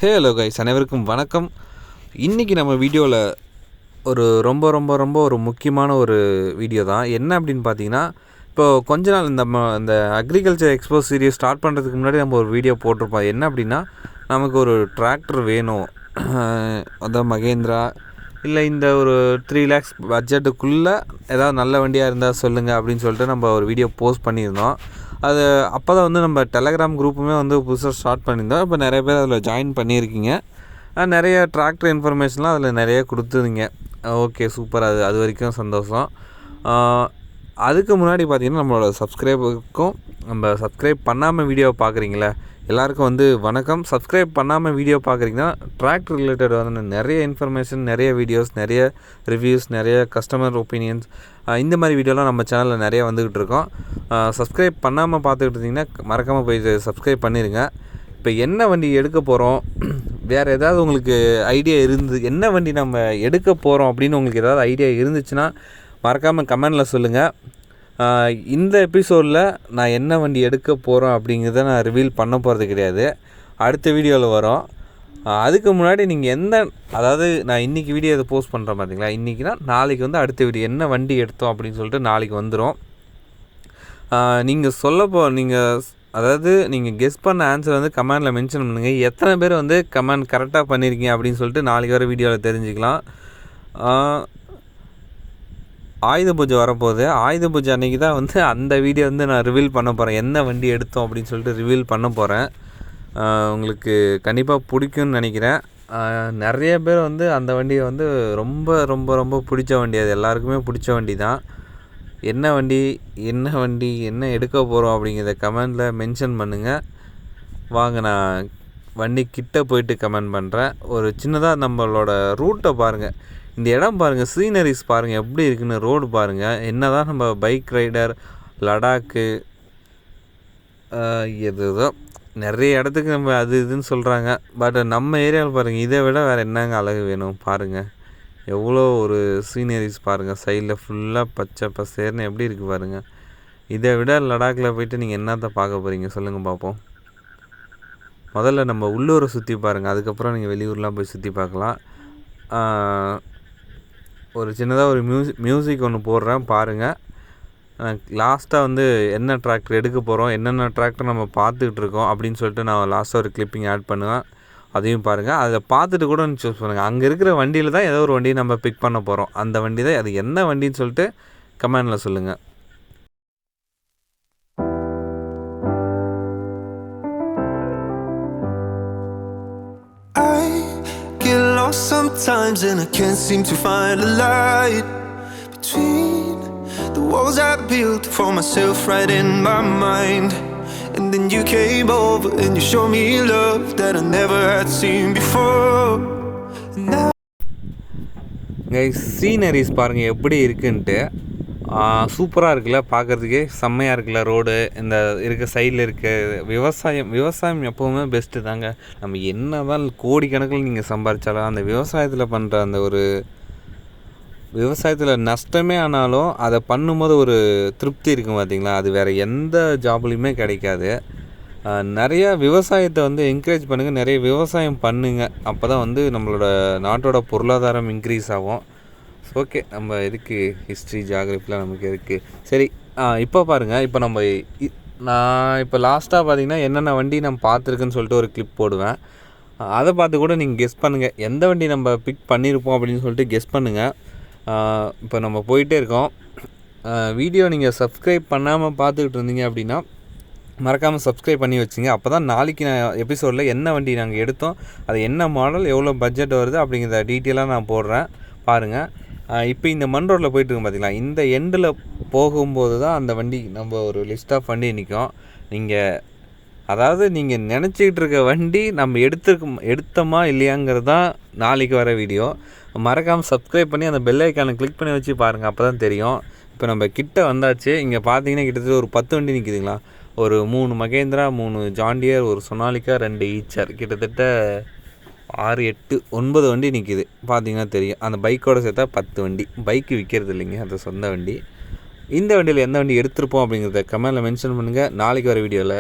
Hello guys, அனைவருக்கும் வணக்கம். இன்றைக்கி நம்ம வீடியோவில் ஒரு ரொம்ப ஒரு முக்கியமான ஒரு வீடியோ தான். என்ன அப்படின்னு பார்த்தீங்கன்னா, இப்போது கொஞ்ச நாள் இந்த அக்ரிகல்ச்சர் எக்ஸ்போ சீரிஸ் ஸ்டார்ட் பண்ணுறதுக்கு முன்னாடி நம்ம ஒரு வீடியோ போட்டிருப்போம். என்ன அப்படின்னா, நமக்கு ஒரு டிராக்டர் வேணும், அதான் மகேந்திரா இல்லை இந்த ஒரு 3 lakhs பட்ஜெட்டுக்குள்ளே ஏதாவது நல்ல வண்டியாக இருந்தால் சொல்லுங்கள் அப்படின்னு சொல்லிட்டு நம்ம ஒரு வீடியோ போஸ்ட் பண்ணியிருந்தோம். அது அப்போ தான் நம்ம டெலகிராம் குரூப்புமே புதுசாக ஸ்டார்ட் பண்ணியிருந்தோம். இப்போ நிறைய பேர் அதில் ஜாயின் பண்ணியிருக்கீங்க. நிறைய டிராக்டர் இன்ஃபர்மேஷன்லாம் அதில் நிறைய கொடுத்துருந்தீங்க. Okay, super. அது வரைக்கும் சந்தோஷம். அதுக்கு முன்னாடி பார்த்திங்கன்னா, நம்மளோட சப்ஸ்கிரைபருக்கும் நம்ம சப்ஸ்கிரைப் பண்ணாமல் வீடியோ பார்க்குறீங்களே எல்லாருக்கும் வணக்கம். சப்ஸ்கிரைப் பண்ணாமல் வீடியோ பார்க்குறீங்கன்னா, டிராக்டர் ரிலேட்டட் நிறைய இன்ஃபர்மேஷன், நிறைய வீடியோஸ், நிறைய ரிவ்யூஸ், நிறைய கஸ்டமர் ஒப்பீனியன்ஸ், இந்த மாதிரி வீடியோலாம் நம்ம சேனலில் நிறைய வந்துக்கிட்டு இருக்கோம். சப்ஸ்கிரைப் பண்ணாமல் பார்த்துக்கிட்டு இருந்தீங்கன்னா மறக்காமல் போய் சப்ஸ்கிரைப் பண்ணிடுங்க. இப்போ என்ன வண்டி எடுக்க போகிறோம், வேறு ஏதாவது உங்களுக்கு ஐடியா என்ன வண்டி நம்ம எடுக்க போகிறோம் அப்படின்னு உங்களுக்கு ஏதாவது ஐடியா இருந்துச்சுன்னா மறக்காமல் கமெண்டில் சொல்லுங்கள். இந்த எபிசோடில் நான் என்ன வண்டி எடுக்க போகிறோம் அப்படிங்கிறத நான் ரிவீல் பண்ண போகிறது கிடையாது, அடுத்த வீடியோவில் வரும். அதுக்கு முன்னாடி நீங்கள் அதாவது நான் இன்றைக்கி வீடியோ இதை போஸ்ட் பண்ணுறேன் பார்த்தீங்களா, இன்றைக்கினா நாளைக்கு அடுத்த வீடியோ என்ன வண்டி எடுத்தோம் அப்படின்னு சொல்லிட்டு நாளைக்கு வந்துடும். நீங்கள் அதாவது நீங்கள் கெஸ் பண்ண ஆன்சர் கமெண்டில் மென்ஷன் பண்ணுங்கள். எத்தனை பேர் கமெண்ட் கரெக்டாக பண்ணியிருக்கீங்க அப்படின்னு சொல்லிட்டு நாளைக்கு வர வீடியோவில் தெரிஞ்சுக்கலாம். ஆயுத பூஜை வரப்போகுது. ஆயுத பூஜை அன்றைக்கி தான் அந்த வீடியோ நான் ரிவீல் பண்ண போகிறேன், என்ன வண்டி எடுத்தோம் அப்படின்னு சொல்லிட்டு ரிவீல் பண்ண போகிறேன். உங்களுக்கு கண்டிப்பாக பிடிக்கும்னு நினைக்கிறேன். நிறைய பேர் அந்த வண்டியை ரொம்ப பிடிச்ச வண்டி, அது எல்லாருக்குமே பிடிச்ச வண்டி தான். என்ன வண்டி என்ன எடுக்க போகிறோம் அப்படிங்கிறத கமெண்டில் மென்ஷன் பண்ணுங்கள். வாங்க, நான் வண்டி கிட்டே போயிட்டு கமெண்ட் பண்ணுறேன். ஒரு சின்னதாக நம்மளோட ரூட்டை பாருங்கள், இந்த இடம் பாருங்கள், சீனரிஸ் பாருங்கள் எப்படி இருக்குன்னு, ரோடு பாருங்கள். என்ன தான் நம்ம பைக் ரைடர், லடாக்கு, எதுதோ நிறைய இடத்துக்கு நம்ம அது இதுன்னு சொல்கிறாங்க. பட் நம்ம ஏரியாவில் பாருங்கள், இதை விட வேறு என்னங்க அழகு வேணும் பாருங்கள். எவ்வளோ ஒரு சீனரிஸ் பாருங்கள், சைடில் ஃபுல்லாக பச்சை பசேர்னு எப்படி இருக்குது பாருங்கள். இதை விட லடாக்கில் போய்ட்டு நீங்கள் என்னத்தை பார்க்க போகிறீங்க சொல்லுங்கள் பார்ப்போம். முதல்ல நம்ம உள்ளூரை சுற்றி பாருங்கள், அதுக்கப்புறம் நீங்கள் வெளியூர்லாம் போய் சுற்றி பார்க்கலாம். ஒரு சின்னதாக ஒரு மியூசிக் ஒன்று போடுறேன் பாருங்கள். லாஸ்ட்டாக என்ன டிராக்டர் எடுக்க போகிறோம், என்னென்ன டிராக்டர் நம்ம பார்த்துக்கிட்டு இருக்கோம் அப்படின்னு சொல்லிட்டு நான் லாஸ்ட்டாக ஒரு கிளிப்பிங் ஆட் பண்ணுவேன், அதையும் பாருங்கள். அதை பார்த்துட்டு கூட சூஸ் பண்ணுங்கள். அங்கே இருக்கிற வண்டியில் தான் ஏதோ ஒரு வண்டியை நம்ம பிக் பண்ண போகிறோம், அந்த வண்டி தான். அது என்ன வண்டின்னு சொல்லிட்டு கமெண்டில் சொல்லுங்கள். Sometimes and I can't seem to find a light between the walls I built for myself right in my mind. And then you came over and you showed me love that I never had seen before. Guys, sceneries பாருங்கள் எப்படி இருக்குன்ட்டு. சூப்பராக இருக்குல்ல, பார்க்குறதுக்கே செம்மையாக இருக்குல்ல. Road இந்த இருக்க சைடில் இருக்க விவசாயம் எப்போவுமே பெஸ்ட்டு தாங்க. நம்ம என்ன தான் கோடிக்கணக்கில் நீங்கள் சம்பாதிச்சாலும் அந்த விவசாயத்தில் பண்ணுற அந்த ஒரு விவசாயத்தில் நஷ்டமே ஆனாலும் அதை பண்ணும்போது ஒரு திருப்தி இருக்கும் பார்த்திங்களா, அது வேறு எந்த ஜாப்லேயுமே கிடைக்காது. நிறையா விவசாயத்தை என்கரேஜ் பண்ணுங்கள், நிறைய விவசாயம் பண்ணுங்கள். அப்போ தான் நம்மளோட நாட்டோட பொருளாதாரம் இன்க்ரீஸ் ஆகும். ஓகே, நம்ம எதுக்கு ஹிஸ்ட்ரி ஜியாகிரஃபிலாம் நமக்கு எதுக்கு. சரி, இப்போ பாருங்கள். இப்போ நான் இப்போ லாஸ்ட்டாக பார்த்தீங்கன்னா என்னென்ன வண்டி நம்ம பார்த்துருக்குன்னு சொல்லிட்டு ஒரு கிளிப் போடுவேன். அதை பார்த்து கூட நீங்கள் கெஸ் பண்ணுங்கள், எந்த வண்டி நம்ம பிக் பண்ணியிருப்போம் அப்படின்னு சொல்லிட்டு கெஸ் பண்ணுங்கள். இப்போ நம்ம போயிட்டே இருக்கோம். வீடியோ நீங்கள் சப்ஸ்கிரைப் பண்ணாமல் பார்த்துக்கிட்டு இருந்தீங்க அப்படின்னா மறக்காமல் சப்ஸ்கிரைப் பண்ணி வச்சுங்க. அப்போ தான் நாளைக்கு நான் எபிசோடில் என்ன வண்டி நாங்கள் எடுத்தோம், அது என்ன மாடல், எவ்வளோ பட்ஜெட் வருது அப்படிங்கிற டீட்டெயிலாக நான் போடுறேன் பாருங்கள். இப்போ இந்த மண் ரோட்டில் போயிட்டுருக்கோம் பார்த்தீங்களா, இந்த எண்டில் போகும்போது தான் அந்த வண்டி நம்ம ஒரு லிஸ்ட் ஆஃப் வண்டி நிற்கும். நீங்கள் நினச்சிக்கிட்டு இருக்க வண்டி நம்ம எடுத்தோமா இல்லையாங்கிறது தான் நாளைக்கு வர வீடியோ. மறக்காமல் சப்ஸ்கிரைப் பண்ணி அந்த பெல் ஐக்கானை கிளிக் பண்ணி வச்சு பாருங்கள், அப்போ தான் தெரியும். இப்போ நம்ம கிட்ட வந்தாச்சு. இங்கே பார்த்தீங்கன்னா கிட்டத்தட்ட ஒரு 10 வண்டி நிற்கிதுங்களா. ஒரு 3 மகேந்திரா, 3 ஜாண்டியர், ஒரு சொனாலிக்கா, 2 ஈச்சர், கிட்டத்தட்ட 6, 8, 9 வண்டி நிற்கிது. பார்த்தீங்கன்னா தெரியும். அந்த பைக்கோடு சேர்த்தா 10 வண்டி. பைக்கு விற்கிறது இல்லைங்க, அது சொந்த வண்டி. இந்த வண்டியில் எந்த வண்டி எடுத்திருப்போம் அப்படிங்கிறத கமெண்டில் மென்ஷன் பண்ணுங்கள். நாளைக்கு வர வீடியோவில்